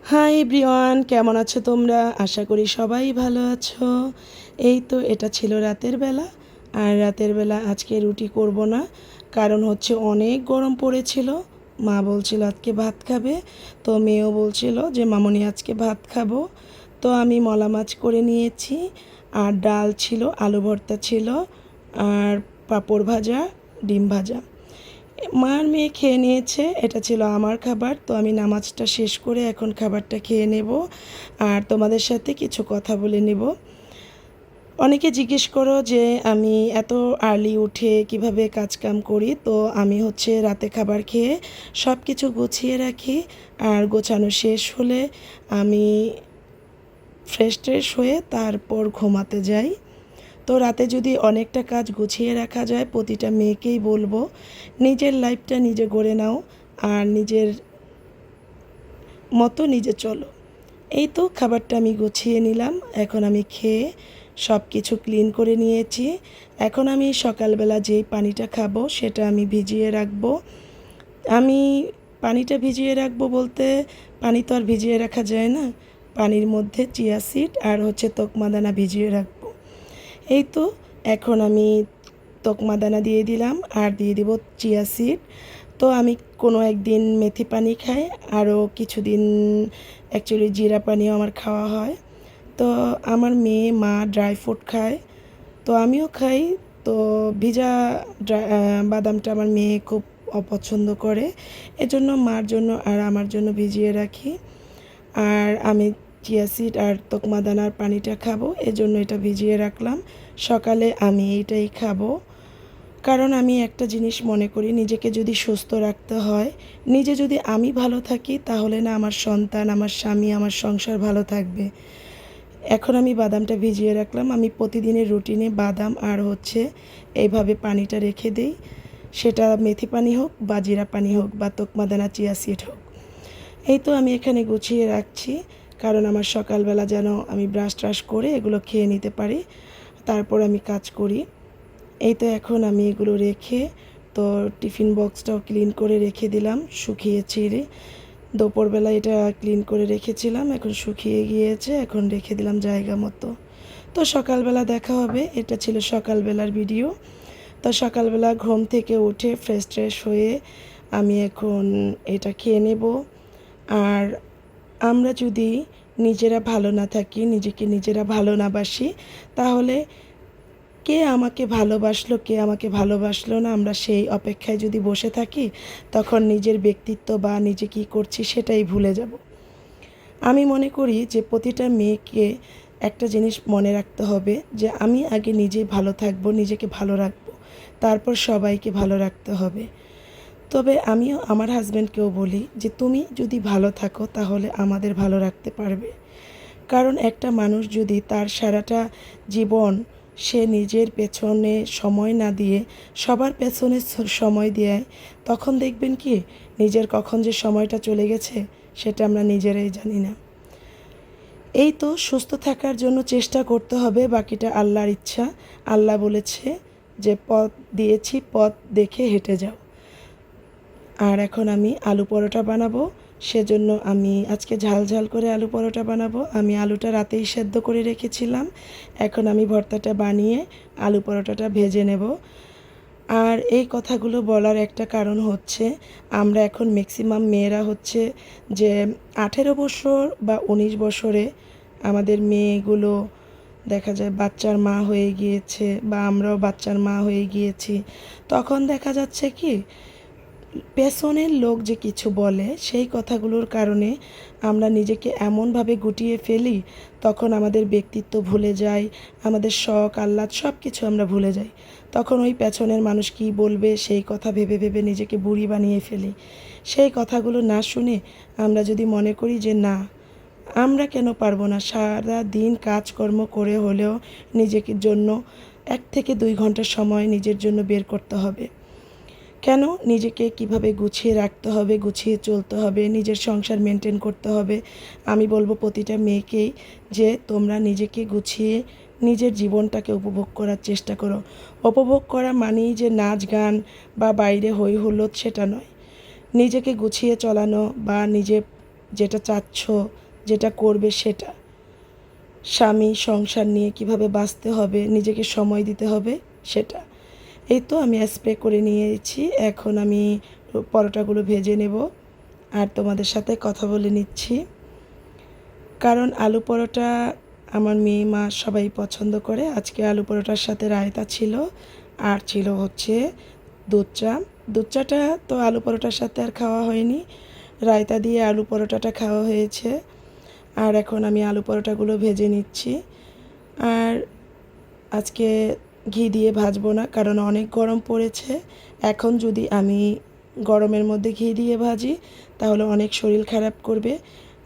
Hi everyone, কেমন আছো তোমরা? আশা করি সবাই ভালো আছো। এই তো এটা ছিল রাতের বেলা। আর রাতের বেলা আজকে রুটি করব না, কারণ হচ্ছে অনেক গরম পড়েছিল। মা বলছিল আজকে ভাত খাবে, তো মেয়েও বলছিল যে মামনি আজকে ভাত খাবো। তো আমি মলা মাছ করে নিয়েছি, আর ডাল ছিল, আলু ভর্তা ছিল, আর পাঁপড় ভাজা, ডিম ভাজা। মার মেয়ে খেয়ে নিয়েছে, এটা ছিল আমার খাবার। তো আমি নামাজটা শেষ করে এখন খাবারটা খেয়ে নেব, আর তোমাদের সাথে কিছু কথা বলে নেব। অনেকে জিজ্ঞেস করো যে আমি এত আর্লি উঠে কিভাবে কাজকাম করি। তো আমি হচ্ছে রাতে খাবার খেয়ে সব কিছু গুছিয়ে রাখি, আর গোছানো শেষ হলে আমি ফ্রেশ ট্রেশ হয়ে তারপর ঘুমাতে যাই। তো রাতে যদি অনেকটা কাজ গুছিয়ে রাখা যায়, প্রতিটা মেয়েকেই বলবো নিজের লাইফটা নিজে গড়ে নাও, আর নিজের মতো নিজে চলো। এই তো খাবারটা আমি গুছিয়ে নিলাম, এখন আমি খেয়ে সব কিছু ক্লিন করে নিয়েছি। এখন আমি সকালবেলা যেই পানিটা খাবো সেটা আমি ভিজিয়ে রাখবো। আমি পানিটা ভিজিয়ে রাখবো বলতে, পানি তো আর ভিজিয়ে রাখা যায় না। পানির মধ্যে চিয়া সিড আর হচ্ছে তকমাদানা ভিজিয়ে রাখবো। এই তো এখন আমি তকমা দানা দিয়ে দিলাম, আর দিয়ে দিব চিয়া সিড। তো আমি কোনো একদিন মেথি পানি খাই, আরও কিছুদিন অ্যাকচুয়ালি জিরা পানিও আমার খাওয়া হয়। তো আমার মেয়ে মা ড্রাই ফ্রুট খায়, তো আমিও খাই। তো ভিজা বাদামটা আমার মেয়ে খুব অপছন্দ করে, এজন্য মার জন্য আর আমার জন্য ভিজিয়ে রাখি। আর আমি চিয়া সিড আর তকমা দানার পানিটা খাবো, এজন্য এটা ভিজিয়ে রাখলাম। সকালে আমি এইটাই খাবো, কারণ আমি একটা জিনিস মনে করি, নিজেকে যদি সুস্থ রাখতে হয়, নিজে যদি আমি ভালো থাকি, তাহলে না আমার সন্তান, আমার স্বামী, আমার সংসার ভালো থাকবে। এখন আমি বাদামটা ভিজিয়ে রাখলাম। আমি প্রতিদিনের রুটিনে বাদাম আর হচ্ছে এইভাবে পানিটা রেখে দিই, সেটা মেথি পানি হোক বা জিরা পানি হোক বা তকমাদানা চিয়া সিড হোক। এই তো আমি এখানে গুছিয়ে রাখছি, কারণ আমার সকালবেলা যেন আমি ব্রাশ ট্রাশ করে এগুলো খেয়ে নিতে পারি, তারপর আমি কাজ করি। এই তো এখন আমি এগুলো রেখে, তো টিফিন বক্সটাও ক্লিন করে রেখে দিলাম, শুকিয়ে ছিঁড়ে। দুপুরবেলা এটা ক্লিন করে রেখেছিলাম, এখন শুকিয়ে গিয়েছে, এখন রেখে দিলাম জায়গা মতো। তো সকালবেলা দেখা হবে। এটা ছিল সকালবেলার ভিডিও। তো সকালবেলা ঘুম থেকে উঠে ফ্রেশ ট্রেশ হয়ে আমি এখন এটা খেয়ে নেব। আর আমরা যদি নিজেরা ভালো না থাকি, নিজেকে নিজেরা ভালো না বাসি, তাহলে কে আমাকে ভালোবাসলো, কে আমাকে ভালোবাসলো না, আমরা সেই অপেক্ষায় যদি বসে থাকি, তখন নিজের ব্যক্তিত্ব বা নিজে কী করছি সেটাই ভুলে যাব। আমি মনে করি যে প্রতিটা মেয়েকে একটা জিনিস মনে রাখতে হবে যে আমি আগে নিজেই ভালো থাকবো, নিজেকে ভালো রাখবো, তারপর সবাইকে ভালো রাখতে হবে। তবে আমিও আমার হাজব্যান্ডকেও বলি যে তুমি যদি ভালো থাকো তাহলে আমাদের ভালো রাখতে পারবে। কারণ একটা মানুষ যদি তার সারাটা জীবন সে নিজের পেছনে সময় না দিয়ে সবার পেছনে সময় দেয়, তখন দেখবেন কি নিজের কখন যে সময়টা চলে গেছে সেটা আমরা নিজেরাই জানি না। এই তো সুস্থ থাকার জন্য চেষ্টা করতে হবে, বাকিটা আল্লাহর ইচ্ছা। আল্লাহ বলেছে যে পথ দিয়েছি, পথ দেখে হেঁটে যাও। আর এখন আমি আলু পরোটা বানাবো, সেজন্য আমি আজকে ঝাল ঝাল করে আলু পরোটা বানাবো। আমি আলুটা রাতেই সেদ্ধ করে রেখেছিলাম, এখন আমি ভর্তাটা বানিয়ে আলু পরোটাটা ভেজে নেব। আর এই কথাগুলো বলার একটা কারণ হচ্ছে, আমরা এখন ম্যাক্সিমাম মেয়েরা হচ্ছে যে 18 বছর বা 19 বছরে আমাদের মেয়েগুলো দেখা যায় বাচ্চার মা হয়ে গিয়েছে, বা আমরাও বাচ্চার মা হয়ে গিয়েছি। তখন দেখা যাচ্ছে কি পেছনের লোক যে কিছু বলে সেই কথাগুলোর কারণে আমরা নিজেকে এমনভাবে গুটিয়ে ফেলি, তখন আমাদের ব্যক্তিত্ব ভুলে যাই, আমাদের শখ আহ্লাদ সব কিছু আমরা ভুলে যাই। তখন ওই পেছনের মানুষ কী বলবে সেই কথা ভেবে ভেবে নিজেকে বুড়ি বানিয়ে ফেলি। সেই কথাগুলো না শুনে আমরা যদি মনে করি যে না, আমরা কেন পারবো না, সারা দিন কাজকর্ম করে হলেও নিজেকে জন্য 1 থেকে 2 ঘন্টা সময় নিজের জন্য বের করতে হবে। কেন, নিজেকে কিভাবে গুছিয়ে রাখতে হবে, গুছিয়ে চলতে হবে, নিজের সংসার মেনটেন করতে হবে। আমি বলবো প্রতিটা মেয়েকেই যে তোমরা নিজেকে গুছিয়ে নিজের জীবনটাকে উপভোগ করার চেষ্টা করো। উপভোগ করা মানেই যে নাচ গান বা বাইরে হই হুল্লোড় সেটা নয়। নিজেকে গুছিয়ে চলানো বা নিজে যেটা চাচ্ছ, যেটা করবে সেটা। স্বামী সংসার নিয়ে কিভাবে বাঁচতে হবে, নিজেকে সময় দিতে হবে সেটা। এই তো আমি স্প্রে করে নিয়েছি। এখন আমি পরোটাগুলো ভেজে নেব আর তোমাদের সাথে কথা বলে নিচ্ছি। কারণ আলু পরোটা আমার মেয়ে মা সবাই পছন্দ করে। আজকে আলু পরোটার সাথে রায়তা ছিল আর ছিল হচ্ছে দুধ চা। দুধ চাটা তো আলু পরোটার সাথে আর খাওয়া হয়নি, রায়তা দিয়ে আলু পরোটাটা খাওয়া হয়েছে। আর এখন আমি আলু পরোটাগুলো ভেজে নিচ্ছি। আর আজকে ঘি দিয়ে ভাজবো না, কারণ অনেক গরম পড়েছে। এখন যদি আমি গরমের মধ্যে ঘি দিয়ে ভাজি তাহলে অনেক শরীর খারাপ করবে।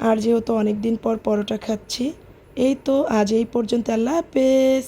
আর যেহেতু অনেক দিন পর পরোটা খাচ্ছি, এই তো আজ এই পর্যন্ত। আল্লাহ হাফেজ।